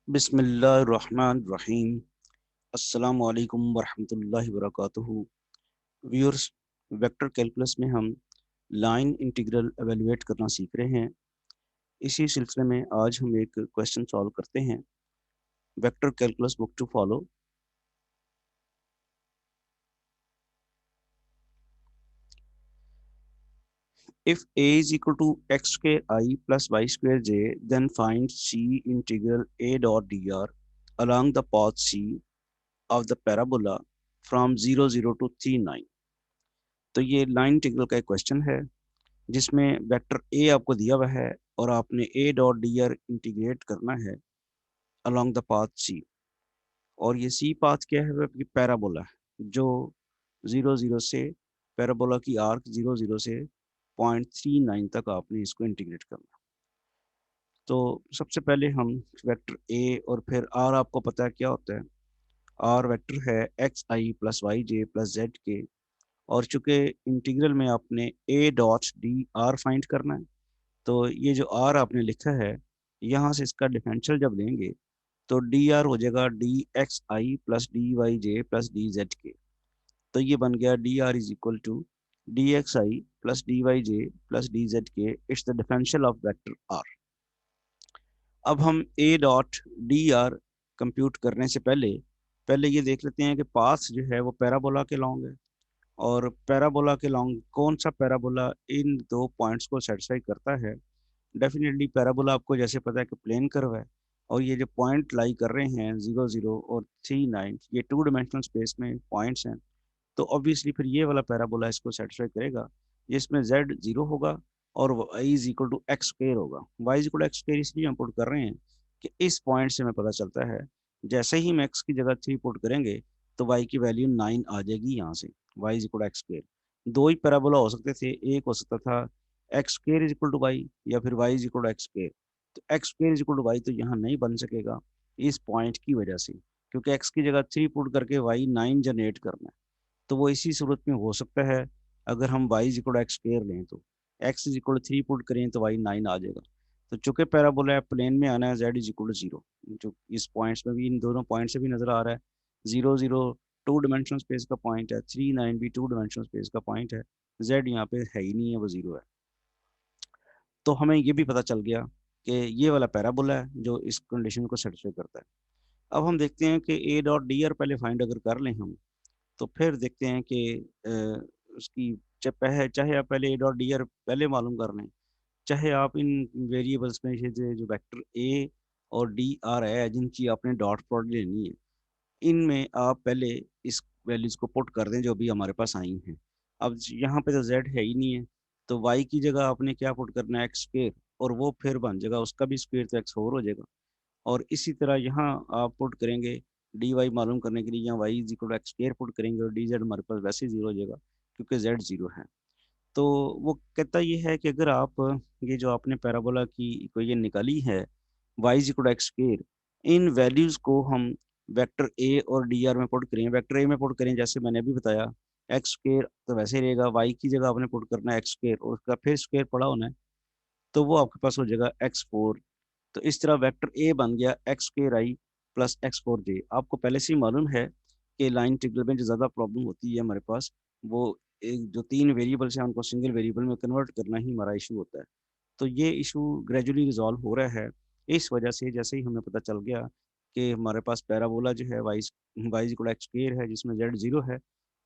बिस्मिल्लाहिर्रहमानिर्रहीम। अस्सलामु अलैकुम वरहमतुल्लाहि वबरकातुहू। व्यूअर्स, वेक्टर कैलकुलस में हम लाइन इंटीग्रल एवेलुएट करना सीख रहे हैं। इसी सिलसिले में आज हम एक क्वेश्चन सॉल्व करते हैं। Vector calculus book to follow. If a is equal to x square I plus y square j, then find c integral a dot dr along the path c of the parabola from 0 to 3 9। तो ये line integral का एक question है जिसमें vector A आपको दिया हुआ है और आपने ए डॉट डी आर इंटीग्रेट करना है अलोंग द पाथ सी। और ये सी पाथ क्या है? आपकी पैराबोला है जो 0 0 से पैराबोला की आर्क 0 0 से 0.39 तक आपने इसको इंटीग्रेट करना। तो सबसे पहले हम वेक्टर ए और फिर आर, आपको पता है क्या होता है। आर वेक्टर है x I plus Y J plus Z के। और चूंकि इंटीग्रल में आपने ए डॉट डी आर फाइंड करना है, तो ये जो आर आपने लिखा है, यहाँ से इसका डिफरेंशियल जब लेंगे तो डी आर हो जाएगा D X I plus D Y J plus D Z K. तो ये बन गया D R is equal to D X I plus D Y J plus D Z K. It's the differential of vector R. अब हम A dot D R compute करने से पहले पहले ये देख लेते हैं कि पाथ जो है वो पैराबोला के लॉन्ग है। और पैराबोला के लॉन्ग कौन सा पैराबोला इन दो पॉइंट्स को सेटिस्फाई करता है? डेफिनेटली पैराबोला आपको जैसे पता है कि प्लेन कर्व है, और ये जो पॉइंट लाई कर रहे हैं 0 0 और 3 9, ये टू डिमेंशनल स्पेस में पॉइंट्स हैं। तो ऑब्वियसली फिर ये वाला पैराबोला इसको सेटिस्फाई करेगा, जिसमें z 0 होगा और y is equal to x square होगा। y is equal to x square इसलिए हम पुट कर रहे हैं कि इस पॉइंट से हमें पता चलता है जैसे ही हम x की जगह 3 पुट करेंगे तो y की वैल्यू 9 आ जाएगी यहाँ से। y is equal to x square. दो ही पैराबोला हो सकते थे, एक हो सकता था X square is equal to Y या फिर y is equal to x square. तो X square is equal to Y तो यहाँ नहीं बन सकेगा इस पॉइंट की वजह से, क्योंकि x की जगह 3 पुट करके y 9 जनरेट करना है। तो वो इसी सूरत में हो सकता है अगर हम y इक्वल एक्स स्क्र लें तो x इज इक्वल 3 पुट करें तो y 9 आ जाएगा। तो चूंकि पैराबोला है, प्लेन में आना है z इज इक्वल 0, जो इस पॉइंट्स में भी, इन दोनों पॉइंट से भी नजर आ रहा है। 0 0 टू डिमेंशनल स्पेस का पॉइंट है, 3 9 भी टू डिमेंशनल स्पेस का पॉइंट है। z यहाँ पे है ही नहीं है, वो 0 है। तो हमें ये भी पता चल गया कि ये वाला पैराबोला है जो इस कंडीशन को सेटिस्फाई करता है। अब हम देखते हैं कि ए डॉट डी आर पहले फाइंड अगर कर लें हम, तो फिर देखते हैं कि उसकी चाहे आप पहले ए डॉट डी आर पहले मालूम कर लें, चाहे आप इन वेरिएबल्स में से जो वेक्टर ए और डी आर है जिनकी आपने डॉट प्रोडक्ट लेनी है, इनमें आप पहले इस वैल्यूज को पुट कर दें जो भी हमारे पास आई हैं। अब यहाँ पे तो z है ही नहीं है, तो y की जगह आपने क्या पुट करना है? X square. और वो फिर बन जाएगा उसका भी स्क्वायर, तो एक्स फोर हो जाएगा। और इसी तरह यहाँ आप पुट करेंगे डी वाई मालूम करने के लिए, यहाँ y is equal x square put करेंगे और डी जेड हमारे पास वैसे ही 0 हो जाएगा क्योंकि जेड 0 है। तो वो कहता ये है कि अगर आप ये जो आपने पैराबोला की इक्वेशन निकाली है y is equal x square, इन वैल्यूज को हम वेक्टर ए और डी आर में पुट करें। वेक्टर ए में पुट करें जैसे मैंने अभी बताया, एक्स स्क्वायर तो वैसे ही रहेगा, वाई की जगह आपने पुट करना है एक्स स्क्वायर और उसका फिर स्क्वायर पड़ा होना है, तो वो आपके पास हो जाएगा एक्स फोर। तो इस तरह वेक्टर ए बन गया X square I plus X four J. आपको पहले से ही मालूम है कि लाइन इंटीग्रल में जो ज़्यादा प्रॉब्लम होती है हमारे पास, वो एक जो तीन वेरिएबल्स हैं उनको सिंगल वेरिएबल में कन्वर्ट करना ही हमारा इशू होता है। तो ये इशू ग्रेजुअली रिजॉल्व हो रहा है इस वजह से, जैसे ही हमें पता चल गया कि हमारे पास पैराबोला जो है वाई इक्वल एक्स स्क्वायर है जिसमें जेड 0 है,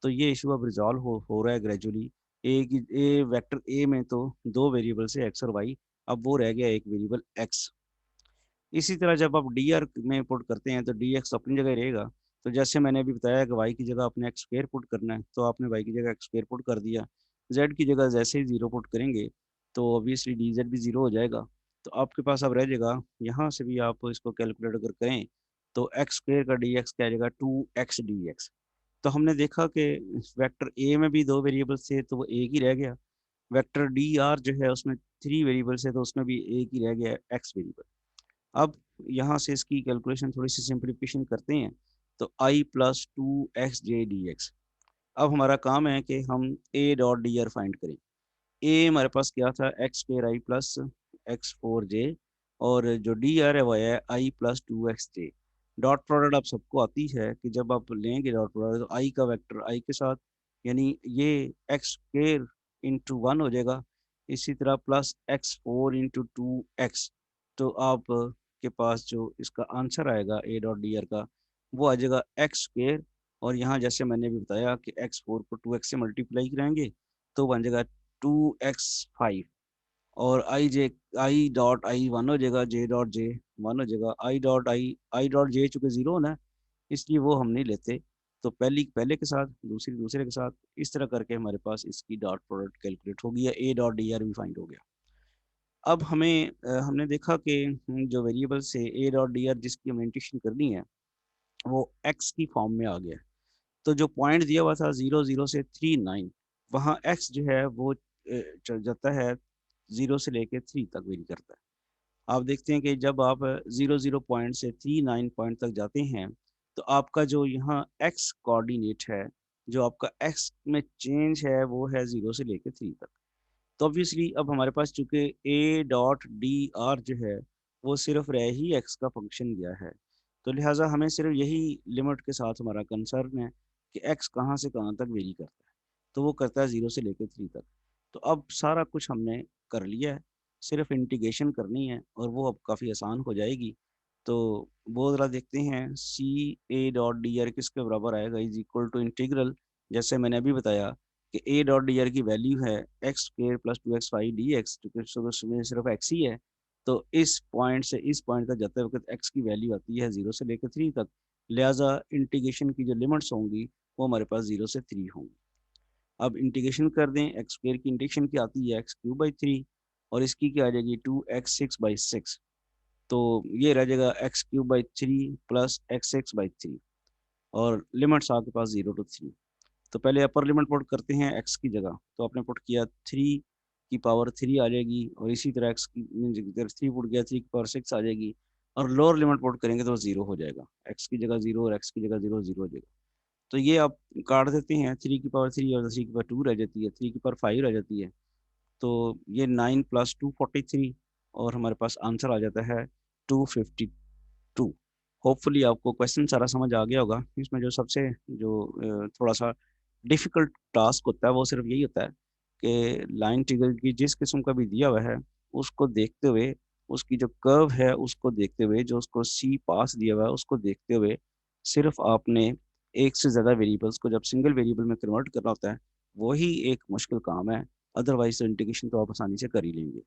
तो ये इशू अब रिजॉल्व हो रहा है ग्रेजुअली। ए वेक्टर ए में तो दो वेरिएबल से एक्स और वाई, अब वो रह गया एक वेरिएबल एक्स। इसी तरह जब आप डी आर में पुट करते हैं तो डी एक्स अपनी जगह रहेगा। तो जैसे मैंने अभी बताया कि वाई की जगह आपने एक्स स्क्वायर पुट करना है, तो आपने वाई की जगह एक्स स्क्वायर पुट कर दिया। जेड की जगह जैसे ही 0 पुट करेंगे तो ऑब्वियसली डी जेड भी 0 हो जाएगा। तो आपके पास अब रह जाएगा, यहाँ से भी आप इसको कैलकुलेट अगर करें तो एक्स स्क्वायर का डी एक्स क्या आ जाएगा? 2x dx। तो हमने देखा कि वेक्टर ए में भी दो वेरिएबल थे तो वो एक ही रह गया। वेक्टर डी आर जो है उसमें 3 वेरिएबल्स है तो उसमें भी एक ही रह गया, एक्स वेरिएबल। अब यहाँ से इसकी कैलकुलेशन थोड़ी सी सिंप्लीफिकेशन करते हैं, तो आई प्लस 2x j dx। अब हमारा काम है कि हम A dot D R find करें। ए हमारे पास क्या था? X square I plus X four J, और जो डी आर है वह है I plus two X J. Dot product आप सबको आती है कि जब आप लेंगे डॉट प्रोडक्ट तो आई का वेक्टर आई के साथ, यानी ये एक्स स्क्र इंटू वन हो जाएगा। इसी तरह plus X four into two x. तो आप के पास जो इसका आंसर आएगा ए डॉट डी आर का वो आ जाएगा एक्स स्क्र। और यहाँ जैसे मैंने भी बताया कि एक्स फोर को टू एक्स से मल्टीप्लाई कराएंगे तो बन जाएगा टू एक्स फाइव। और आई डॉट आई वन हो जाएगा, जे डॉट जे वन हो जाएगा, आई डॉट जे चूंकि जीरो होना है इसलिए वो हम नहीं लेते। तो पहली पहले के साथ दूसरी दूसरे के साथ इस तरह करके हमारे पास इसकी डॉट प्रोडक्ट कैलकुलेट हो गई है, ए डॉट डी आर भी फाइंड हो गया। अब हमने देखा कि जो वेरिएबल से ए डॉट डी आर जिसकी हमें इंटीग्रेशन करनी है वो एक्स की फॉर्म में आ गया। तो जो पॉइंट दिया हुआ था 0 0 से 3 9, वहाँ एक्स जो है वो चल जाता है 0 से लेके 3 तक वेरी करता है। आप देखते हैं कि जब आप 0 0 पॉइंट से 3 9 पॉइंट तक जाते हैं तो आपका जो यहाँ एक्स कोऑर्डिनेट है, जो आपका एक्स में चेंज है वो है 0 से लेके 3 तक। तो ऑब्वियसली अब हमारे पास चूंकि ए डॉट डी आर जो है वो सिर्फ रह ही एक्स का फंक्शन गया है, तो लिहाजा हमें सिर्फ यही लिमिट के साथ हमारा कंसर्न है कि एक्स कहाँ से कहाँ तक वेरी करता है। तो वो करता है 0 से लेकर 3 तक। तो अब सारा कुछ हमने कर लिया है, सिर्फ इंटीग्रेशन करनी है और वो अब काफ़ी आसान हो जाएगी। तो वो ज़रा देखते हैं सी ए डॉट डी आर किसके बराबर आएगा, इज इक्वल टू इंटीग्रल, जैसे मैंने अभी बताया कि ए डॉट डी आर की वैल्यू है x square plus two x y d x, क्योंकि सिर्फ एक्स ही है। तो इस पॉइंट से इस पॉइंट तक जाते वक्त एक्स की वैल्यू आती है 0 से लेकर 3 तक। लिहाजा इंटीग्रेशन की जो लिमिट्स होंगी वो हमारे पास 0 से 3 होंगी। अब इंटीग्रेशन कर दें, एक्स स्क्र की इंटीग्रेशन की आती है x³ बाई 3 और इसकी क्या आ जाएगी 2x6/6। तो ये रह जाएगा x³ बाई 3 प्लस x6/3 और लिमिट्स आपके पास 0 to 3। तो पहले अपर लिमिट पुट करते हैं एक्स की जगह, तो आपने पुट किया 3 की पावर 3 आ जाएगी और इसी तरह एक्स की 3 पुट किया 3 की पावर 6 आ जाएगी। और लोअर लिमिट पुट करेंगे तो जीरो हो जाएगा, एक्स की जगह जीरो और एक्स की जगह जीरो जीरो हो जाएगा। तो ये आप काट देते हैं, 3 की पावर 3 और 3 की पावर 2 रह जाती है, 3 की पावर 5 रह जाती है। तो ये 9 + 2 43 और हमारे पास आंसर आ जाता है 252। होपफुली आपको क्वेश्चन सारा समझ आ गया होगा। इसमें जो सबसे जो थोड़ा सा डिफिकल्ट टास्क होता है वो सिर्फ यही होता है कि लाइन इंटीग्रल की जिस किस्म का भी दिया हुआ है उसको देखते हुए, उसकी जो कर्व है उसको देखते हुए, जो उसको सी पास दिया हुआ है उसको देखते हुए सिर्फ आपने एक से ज़्यादा वेरिएबल्स को जब सिंगल वेरिएबल में कन्वर्ट करना होता है, वही एक मुश्किल काम है। अदरवाइज तो इंटीग्रेशन तो आप आसानी से कर ही लेंगे।